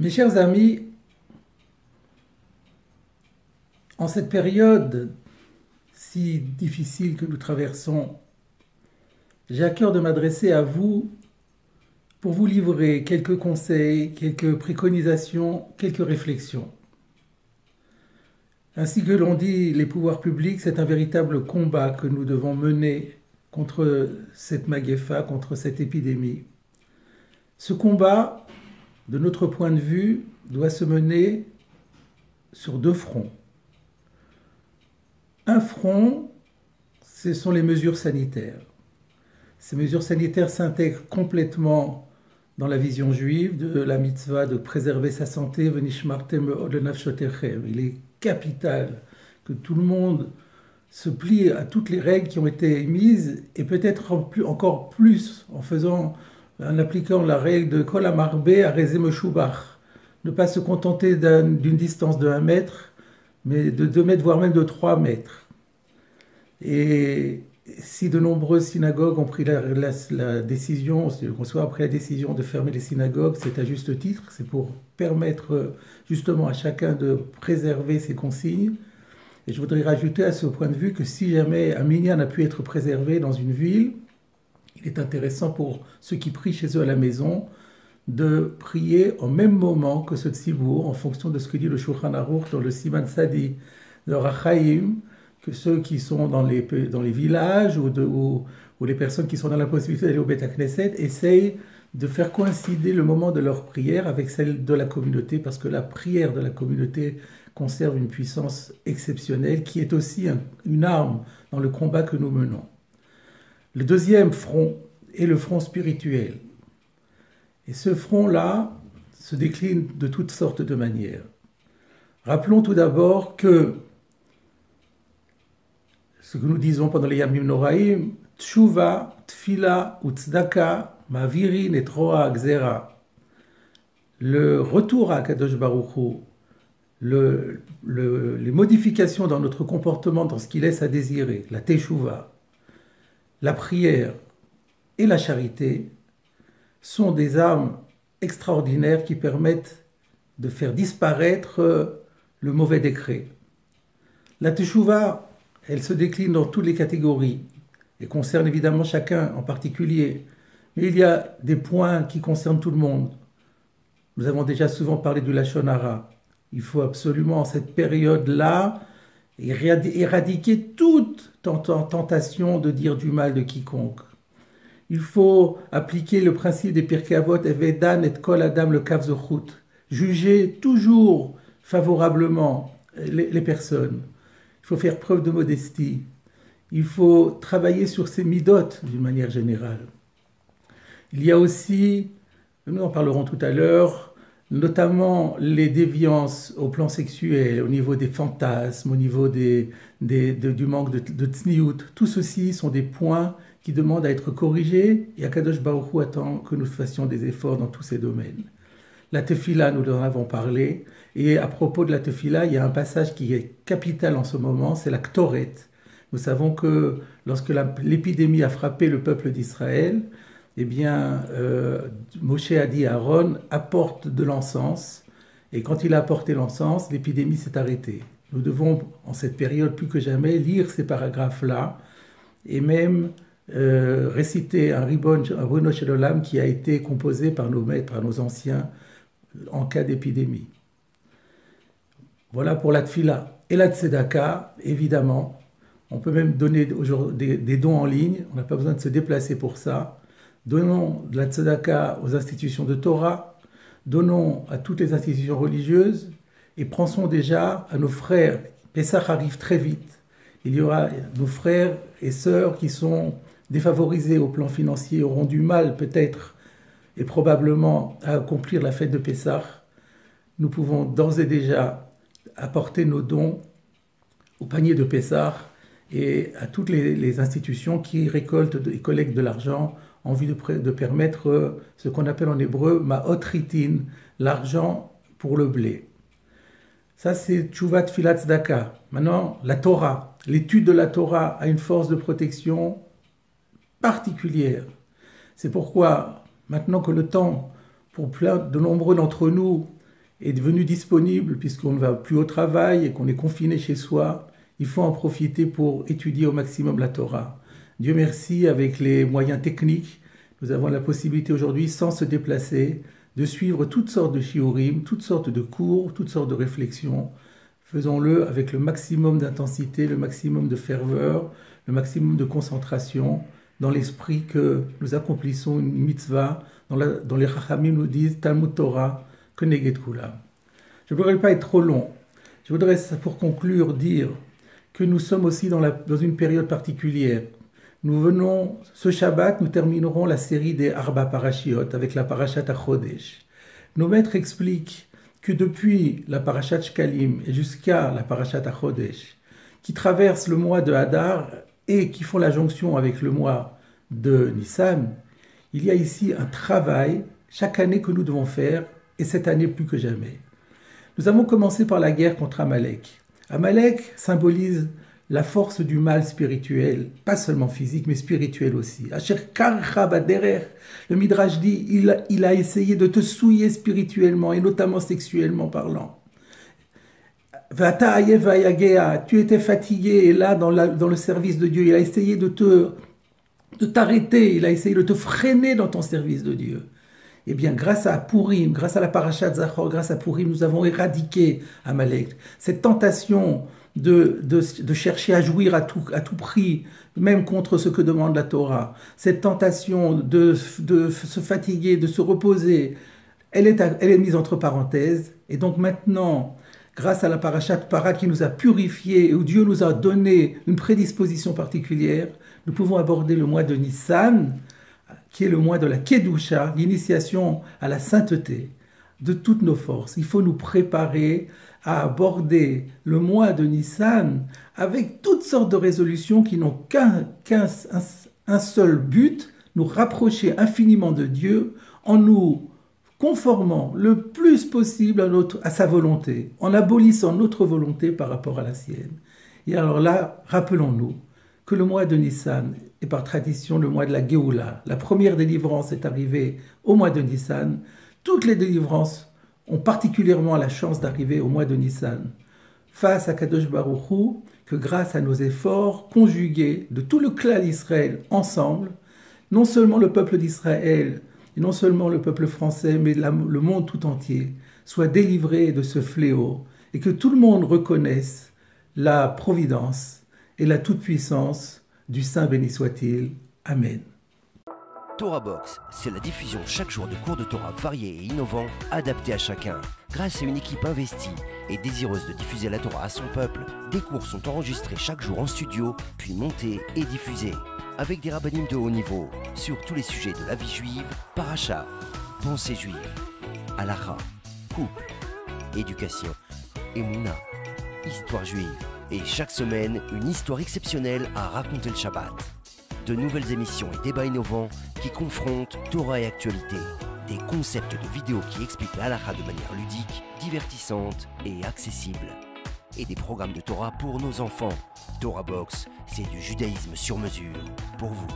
Mes chers amis, en cette période si difficile que nous traversons, j'ai à cœur de m'adresser à vous pour vous livrer quelques conseils, quelques préconisations, quelques réflexions. Ainsi que l'ont dit les pouvoirs publics, c'est un véritable combat que nous devons mener contre cette maguefa, contre cette épidémie. Ce combat, de notre point de vue, doit se mener sur deux fronts. Un front, ce sont les mesures sanitaires. Ces mesures sanitaires s'intègrent complètement dans la vision juive de la mitzvah de préserver sa santé. Il est capital que tout le monde se plie à toutes les règles qui ont été émises et peut-être encore plus en appliquant la règle de Kol Amarbe à Rezé Shubach. Ne pas se contenter d'une distance de 1 mètre, mais de 2 mètres, voire même de 3 mètres. Et si de nombreuses synagogues ont pris la décision, soit après la décision de fermer les synagogues, c'est à juste titre, c'est pour permettre justement à chacun de préserver ses consignes. Et je voudrais rajouter à ce point de vue que si jamais un minyan a pu être préservé dans une ville, il est intéressant pour ceux qui prient chez eux à la maison de prier au même moment que ce tzibour, en fonction de ce que dit le Shulchan Aruch dans le Siman Sadi de Rachaim, que ceux qui sont dans les villages ou les personnes qui sont dans la possibilité d'aller au Beth Knesset essayent de faire coïncider le moment de leur prière avec celle de la communauté, parce que la prière de la communauté conserve une puissance exceptionnelle qui est aussi une arme dans le combat que nous menons. Le deuxième front est le front spirituel. Et ce front-là se décline de toutes sortes de manières. Rappelons tout d'abord que ce que nous disons pendant les Yamim Noraim, Tshuva, Tfila ou Tzedaka, Mavirin et Troa Gzera. Le retour à Kadosh Baruch Hu, les modifications dans notre comportement, dans ce qui laisse à désirer, la Teshuva, la prière et la charité, sont des armes extraordinaires qui permettent de faire disparaître le mauvais décret. La Teshuva, elle se décline dans toutes les catégories et concerne évidemment chacun en particulier. Mais il y a des points qui concernent tout le monde. Nous avons déjà souvent parlé du Lashon Hara. Il faut absolument, en cette période-là, éradiquer toute tentation de dire du mal de quiconque. Il faut appliquer le principe des Pirkei Avot, Evedan et Kol Adam le Kav Zochut. Juger toujours favorablement les personnes. Il faut faire preuve de modestie. Il faut travailler sur ses midotes d'une manière générale. Il y a aussi, nous en parlerons tout à l'heure, notamment les déviances au plan sexuel, au niveau des fantasmes, au niveau du manque de tsniout. Tout ceci sont des points qui demandent à être corrigés et Akadosh Baruch Hu attend que nous fassions des efforts dans tous ces domaines. La tefila, nous en avons parlé, et à propos de la tefila, il y a un passage qui est capital en ce moment, c'est la Ktoret. Nous savons que lorsque l'épidémie a frappé le peuple d'Israël, eh bien, Moshe a dit à Aaron, apporte de l'encens, et quand il a apporté l'encens, l'épidémie s'est arrêtée. Nous devons, en cette période plus que jamais, lire ces paragraphes-là, et même réciter un Ribono Shel Olam qui a été composé par nos maîtres, par nos anciens, en cas d'épidémie. Voilà pour la tfila. Et la tzedaka, évidemment, on peut même donner des dons en ligne, on n'a pas besoin de se déplacer pour ça. Donnons de la tzedaka aux institutions de Torah, donnons à toutes les institutions religieuses et pensons déjà à nos frères. Pessah arrive très vite. Il y aura nos frères et sœurs qui sont défavorisés au plan financier, auront du mal peut-être et probablement à accomplir la fête de Pessah. Nous pouvons d'ores et déjà apporter nos dons au panier de Pessah et à toutes les institutions qui récoltent et collectent de l'argent en vue de permettre ce qu'on appelle en hébreu ma'ot ritin, l'argent pour le blé. Ça c'est Tshuvat Tfilat Tzedaka. Maintenant, la Torah, l'étude de la Torah a une force de protection particulière. C'est pourquoi, maintenant que le temps, pour de nombreux d'entre nous, est devenu disponible puisqu'on ne va plus au travail et qu'on est confiné chez soi, il faut en profiter pour étudier au maximum la Torah. Dieu merci, avec les moyens techniques, nous avons la possibilité aujourd'hui, sans se déplacer, de suivre toutes sortes de shiurim, toutes sortes de cours, toutes sortes de réflexions. Faisons-le avec le maximum d'intensité, le maximum de ferveur, le maximum de concentration, dans l'esprit que nous accomplissons une mitzvah, dont les Chachamim nous disent Talmud Torah, Keneged Kulam. Je ne voudrais pas être trop long. Je voudrais, pour conclure, dire que nous sommes aussi dans une période particulière. Nous venons, ce Shabbat, nous terminerons la série des Arba Parashiot avec la Parashat HaChodesh. Nos maîtres expliquent que depuis la Parashat Shkalim et jusqu'à la Parashat HaChodesh, qui traversent le mois de Hadar et qui font la jonction avec le mois de Nissan, il y a ici un travail chaque année que nous devons faire, et cette année plus que jamais. Nous avons commencé par la guerre contre Amalek. Amalek symbolise la force du mal spirituel, pas seulement physique, mais spirituel aussi. Le Midrash dit, il a essayé de te souiller spirituellement, et notamment sexuellement parlant. Tu étais fatigué, et là, dans le service de Dieu, il a essayé de t'arrêter, il a essayé de te freiner dans ton service de Dieu. Eh bien, grâce à Purim, grâce à la Parashat Zachor, grâce à Purim, nous avons éradiqué Amalek. Cette tentation de chercher à jouir à tout prix, même contre ce que demande la Torah, cette tentation de se fatiguer, de se reposer, elle est mise entre parenthèses. Et donc maintenant, grâce à la Parashat Para qui nous a purifiés et où Dieu nous a donné une prédisposition particulière, nous pouvons aborder le mois de Nissan, qui est le mois de la Kedusha, l'initiation à la sainteté de toutes nos forces. Il faut nous préparer à aborder le mois de Nissan avec toutes sortes de résolutions qui n'ont qu'un seul but, nous rapprocher infiniment de Dieu en nous conformant le plus possible à sa volonté, en abolissant notre volonté par rapport à la sienne. Et alors là, rappelons-nous que le mois de Nissan est par tradition le mois de la Géoula. La première délivrance est arrivée au mois de Nissan. Toutes les délivrances ont particulièrement la chance d'arriver au mois de Nissan. Face à Kadosh Baruch Hu, que grâce à nos efforts conjugués de tout le clan d'Israël ensemble, non seulement le peuple d'Israël, et non seulement le peuple français, mais le monde tout entier, soit délivré de ce fléau, et que tout le monde reconnaisse la providence et la toute-puissance du Saint béni soit-il. Amen. Torah Box, c'est la diffusion chaque jour de cours de Torah variés et innovants, adaptés à chacun. Grâce à une équipe investie et désireuse de diffuser la Torah à son peuple, des cours sont enregistrés chaque jour en studio, puis montés et diffusés. Avec des rabbinim de haut niveau, sur tous les sujets de la vie juive, paracha, pensée juive, halakha, couple, éducation, émouna, histoire juive. Et chaque semaine, une histoire exceptionnelle à raconter le Shabbat. De nouvelles émissions et débats innovants qui confrontent Torah et actualité. Des concepts de vidéos qui expliquent la halakha de manière ludique, divertissante et accessible. Et des programmes de Torah pour nos enfants. Torah Box, c'est du judaïsme sur mesure pour vous.